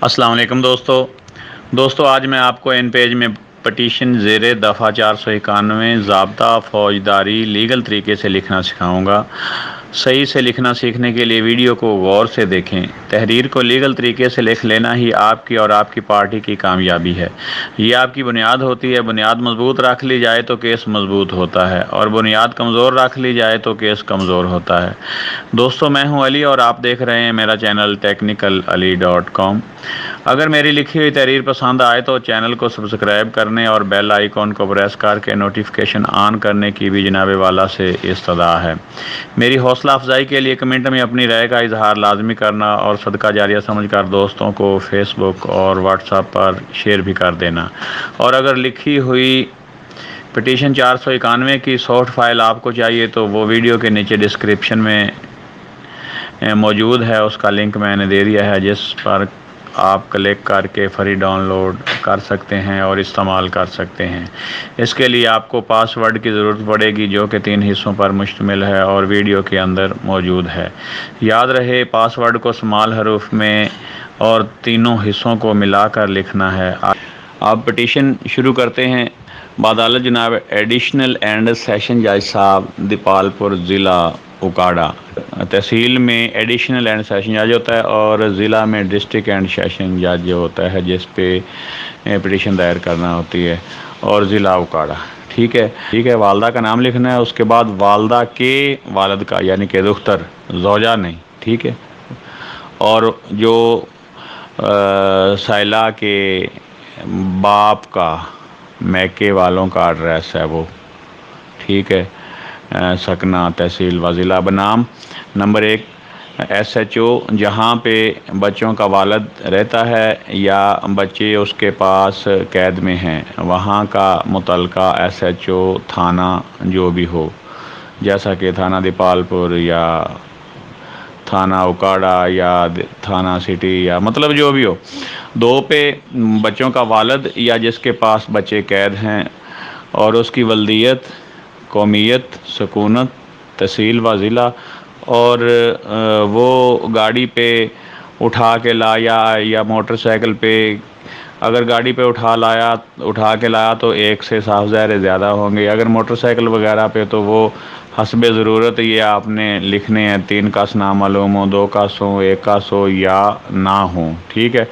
السلام علیکم دوستو آج میں آپ کو ان پیج میں پٹیشن زیر دفعہ 491 ضابطہ فوجداری لیگل طریقے سے لکھنا سکھاؤں گا۔ صحیح سے لکھنا سیکھنے کے لیے ویڈیو کو غور سے دیکھیں۔ تحریر کو لیگل طریقے سے لکھ لینا ہی آپ کی اور آپ کی پارٹی کی کامیابی ہے۔ یہ آپ کی بنیاد ہوتی ہے۔ بنیاد مضبوط رکھ لی جائے تو کیس مضبوط ہوتا ہے، اور بنیاد کمزور رکھ لی جائے تو کیس کمزور ہوتا ہے۔ دوستو میں ہوں علی اور آپ دیکھ رہے ہیں میرا چینل technicalali.com۔ اگر میری لکھی ہوئی تحریر پسند آئے تو چینل کو سبسکرائب کرنے اور بیل آئیکن کو پریس کر کے نوٹیفیکیشن آن کرنے کی بھی جناب والا سے استدعا ہے۔ میری حوصلہ افزائی کے لیے کمنٹ میں اپنی رائے کا اظہار لازمی کرنا، اور صدقہ جاریہ سمجھ کر دوستوں کو فیس بک اور واٹس ایپ پر شیئر بھی کر دینا۔ اور اگر لکھی ہوئی پٹیشن 491 کی سافٹ فائل آپ کو چاہیے تو وہ ویڈیو کے نیچے ڈسکرپشن میں موجود ہے، اس کا لنک میں نے دے دیا ہے، جس پر آپ کلک کر کے فری ڈاؤن لوڈ کر سکتے ہیں اور استعمال کر سکتے ہیں۔ اس کے لیے آپ کو پاس ورڈ کی ضرورت پڑے گی، جو کہ 3 حصوں پر مشتمل ہے اور ویڈیو کے اندر موجود ہے۔ یاد رہے پاس ورڈ کو اسمال حروف میں اور تینوں حصوں کو ملا کر لکھنا ہے۔ آپ پٹیشن شروع کرتے ہیں۔ بعدالت جناب ایڈیشنل اینڈ سیشن جج صاحب دیپال پور ضلع اکاڑا۔ تحصیل میں ایڈیشنل اینڈ سیشن جج ہوتا ہے، اور ضلع میں ڈسٹرکٹ اینڈ سیشن جج ہوتا ہے، جس پہ پٹیشن دائر کرنا ہوتی ہے، اور ضلع اکاڑا۔ ٹھیک ہے، والدہ کا نام لکھنا ہے، اس کے بعد والدہ کے والد کا، یعنی کہ دختر، زوجہ نہیں، ٹھیک ہے، اور جو سائلہ کے باپ کا، میکے والوں کا ایڈریس ہے وہ، ٹھیک ہے، سکنہ، تحصیل و ضلع بنام نمبر 1 SHO، جہاں پہ بچوں کا والد رہتا ہے یا بچے اس کے پاس قید میں ہیں، وہاں کا متعلقہ SHO تھانہ جو بھی ہو، جیسا کہ تھانہ دیپال پور یا تھانہ اکاڑا یا تھانہ سٹی، یا مطلب جو بھی ہو، 2 پہ بچوں کا والد یا جس کے پاس بچے قید ہیں، اور اس کی ولدیت، قومیت، سکونت، تحصیل و ضلع، اور وہ گاڑی پہ اٹھا کے لایا یا موٹر سائیکل پہ، اگر گاڑی پہ اٹھا کے لایا تو 1 سے صاف ظاہر زیادہ ہوں گے، اگر موٹر سائیکل وغیرہ پہ تو وہ حسب ضرورت یہ آپ نے لکھنے ہیں، 3 کا نامعلوم ہو، 2 کا ہو، 1 کا ہو یا نہ ہو، ٹھیک ہے۔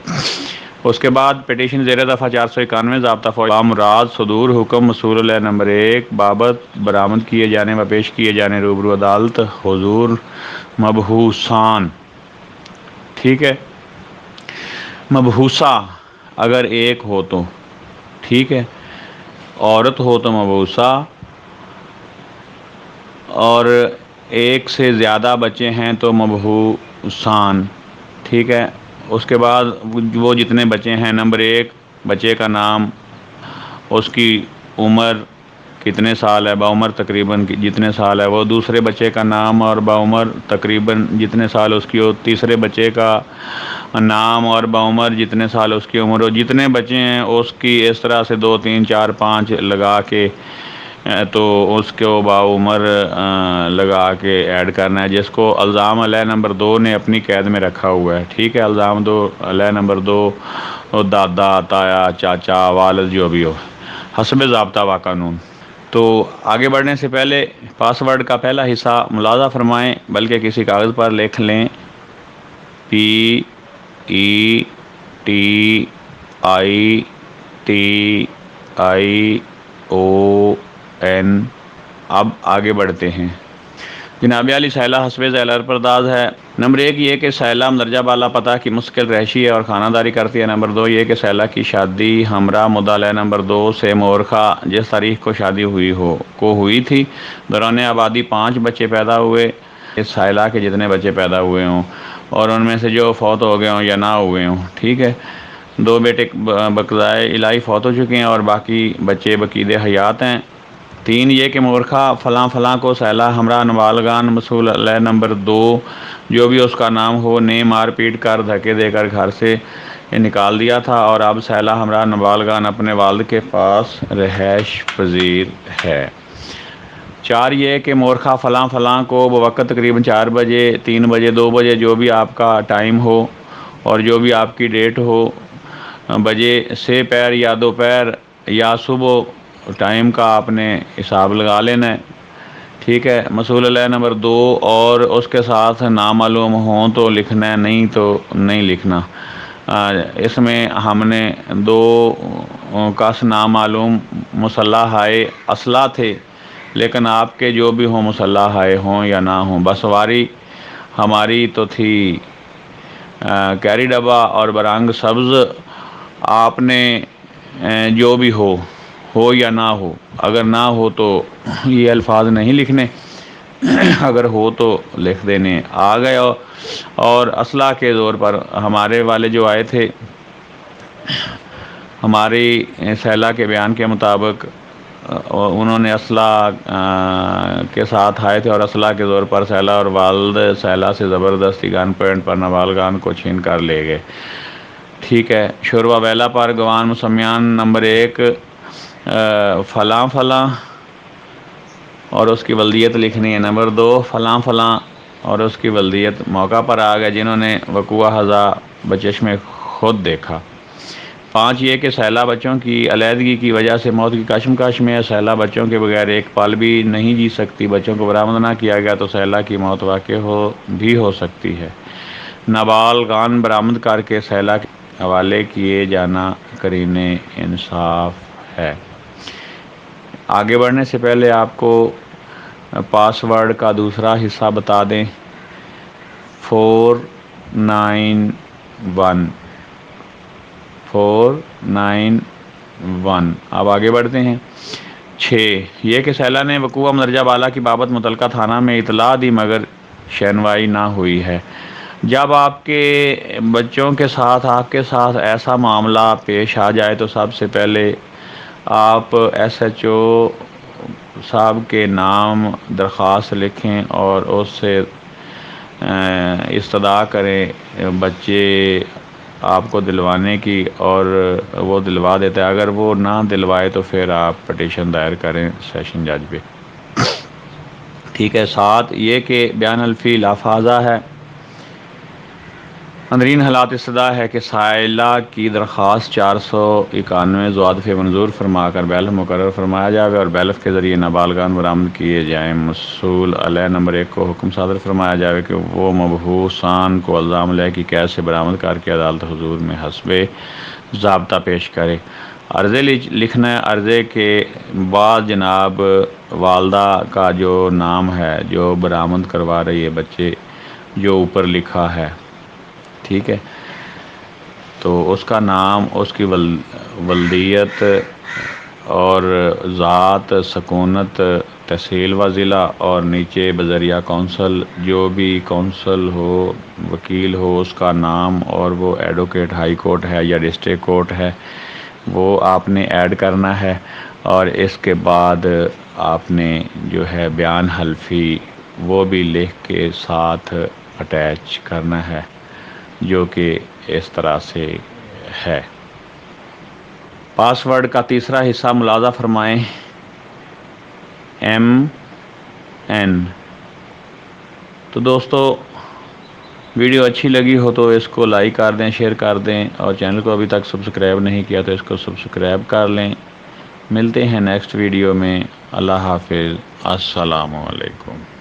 اس کے بعد پٹیشن زیر دفعہ 491 ضابطہ فوج بامراد صدور حکم مصور علیہ نمبر 1 بابت برآمد کیے جانے و پیش کیے جانے روبرو عدالت حضور مبحوثان، ٹھیک ہے، مبحوثہ اگر 1 ہو تو، ٹھیک ہے، عورت ہو تو مبحوثہ، اور 1 سے زیادہ بچے ہیں تو مبحوثان، ٹھیک ہے۔ اس کے بعد وہ جتنے بچے ہیں، نمبر 1 بچے کا نام، اس کی عمر کتنے سال ہے، بعمر تقریباً جتنے سال ہے وہ، دوسرے بچے کا نام اور بعمر تقریباً جتنے سال اس کی ہو، تیسرے بچے کا نام اور بعمر جتنے سال اس کی عمر ہو، جتنے بچے ہیں اس کی اس طرح سے 2 3 4 5 لگا کے تو اس کو بعمر لگا کے ایڈ کرنا ہے، جس کو الزام علیہ نمبر 2 نے اپنی قید میں رکھا ہوا ہے، ٹھیک ہے۔ الزام علیہ نمبر 2 دادا، تایا، چاچا، والد جو بھی ہو، حسب ضابطہ و قانون۔ تو آگے بڑھنے سے پہلے پاس ورڈ کا پہلا حصہ ملاحظہ فرمائیں، بلکہ کسی کاغذ پر لکھ لیں۔ PETITION۔ اب آگے بڑھتے ہیں۔ جناب علی سائلہ حسب ذیل پرداز ہے۔ نمبر 1 یہ کہ سائلہ مندرجہ بالا پتہ کی مستقل رہائشی ہے اور خانہ داری کرتی ہے۔ نمبر 2 یہ کہ سائلہ کی شادی ہمراہ مدعا علیہ نمبر 2 سے مورخہ جس تاریخ کو شادی ہوئی تھی، دوران آبادی 5 بچے پیدا ہوئے، سائلہ کے جتنے بچے پیدا ہوئے ہوں، اور ان میں سے جو فوت ہو گئے ہوں یا نہ ہوئے ہوں، ٹھیک ہے۔ 2 بیٹے بقضائے الہی فوت ہو چکے ہیں اور باقی بچے بقید حیات ہیں۔ 3 یہ کہ مورخہ فلاں فلاں کو سائلہ ہمراہ نابالغان مصول علیہ نمبر 2 جو بھی اس کا نام ہو نے مار پیٹ کر دھکے دے کر گھر سے نکال دیا تھا، اور اب سائلہ ہمراہ نابالغان اپنے والد کے پاس رہائش پذیر ہے۔ 4 یہ کہ مورخہ فلاں کو بوقت تقریباً 4 بجے، 3 بجے، 2 بجے جو بھی آپ کا ٹائم ہو، اور جو بھی آپ کی ڈیٹ ہو، بجے سے پیر یا دوپہر یا صبح، ٹائم کا آپ نے حساب لگا لینا ہے، ٹھیک ہے۔ مسئول علیہ نمبر 2، اور اس کے ساتھ نامعلوم ہوں تو لکھنا ہے، نہیں تو نہیں لکھنا۔ اس میں ہم نے 2 کس نامعلوم مسلح ہائے اسلحہ تھے، لیکن آپ کے جو بھی ہوں مسلح ہائے ہوں یا نہ ہوں، بس واری ہماری تو تھی کیری ڈبہ اور برانگ سبز۔ آپ نے جو بھی ہو یا نہ ہو، اگر نہ ہو تو یہ الفاظ نہیں لکھنے، اگر ہو تو لکھ دینے آ گئے۔ اور اسلحہ کے زور پر ہمارے والے جو آئے تھے، ہماری سیلہ کے بیان کے مطابق انہوں نے اسلحہ کے ساتھ آئے تھے، اور اسلحہ کے زور پر سیلہ اور والد سیلہ سے زبردستی گن پوائنٹ پر نابالغان کو چھین کر لے گئے، ٹھیک ہے۔ شوربہ ویلا پر گوان مسمیان نمبر 1 فلاں فلاں اور اس کی ولدیت لکھنی ہے، نمبر 2 فلاں فلاں اور اس کی ولدیت موقع پر آ گئے، جنہوں نے وقوع حضا بچشم خود دیکھا۔ 5 یہ کہ سیلہ بچوں کی علیحدگی کی وجہ سے موت کی کشمکش میں سیلہ بچوں کے بغیر ایک پل بھی نہیں جی سکتی۔ بچوں کو برآمد نہ کیا گیا تو سیلہ کی موت واقع ہو سکتی ہے۔ نابالغان برآمد کر کے سیلہ کے حوالے کیے جانا قرین انصاف ہے۔ آگے بڑھنے سے پہلے آپ کو پاس ورڈ کا دوسرا حصہ بتا دیں، 491۔ اب آگے بڑھتے ہیں۔ 6 یہ کہ سیلہ نے وقوع مندرجہ بالا کی بابت متعلقہ تھانہ میں اطلاع دی مگر شنوائی نہ ہوئی ہے۔ جب آپ کے بچوں کے ساتھ ایسا معاملہ پیش آ جائے تو سب سے پہلے آپ SHO صاحب کے نام درخواست لکھیں اور اس سے استدعا کریں بچے آپ کو دلوانے کی، اور وہ دلوا دیتا ہے۔ اگر وہ نہ دلوائے تو پھر آپ پٹیشن دائر کریں سیشن جج پہ، ٹھیک ہے۔ 7 یہ کہ بیان الفی لافاظہ ہے، اندرین حالات استدعا ہے کہ سائلہ کی درخواست 491 ذو دفعہ منظور فرما کر بیلف مقرر فرمایا جائے اور بیلف کے ذریعے نابالغان برآمد کیے جائیں۔ مسئول علیہ نمبر 1 کو حکم صادر فرمایا جائے کہ وہ مبحوثان کو الزام علیہ کی قید سے برآمد کر کے عدالت حضور میں حسب ضابطہ پیش کرے۔ عرضے لکھنا ہے۔ عرضے کے بعد جناب والدہ کا جو نام ہے جو برآمد کروا رہی ہے بچے، جو اوپر لکھا ہے، ٹھیک ہے، تو اس کا نام، اس کی ولدیت اور ذات، سکونت، تحصیل و ضلع، اور نیچے بذریعہ کونسل جو بھی کونسل ہو، وکیل ہو، اس کا نام، اور وہ ایڈوکیٹ ہائی کورٹ ہے یا ڈسٹرکٹ کورٹ ہے، وہ آپ نے ایڈ کرنا ہے۔ اور اس کے بعد آپ نے جو ہے بیان حلفی وہ بھی لکھ کے ساتھ اٹیچ کرنا ہے، جو کہ اس طرح سے ہے۔ پاس ورڈ کا تیسرا حصہ ملاحظہ فرمائیں، MN۔ تو دوستو ویڈیو اچھی لگی ہو تو اس کو لائک کر دیں، شیئر کر دیں، اور چینل کو ابھی تک سبسکرائب نہیں کیا تو اس کو سبسکرائب کر لیں۔ ملتے ہیں نیکسٹ ویڈیو میں۔ اللہ حافظ، السلام علیکم۔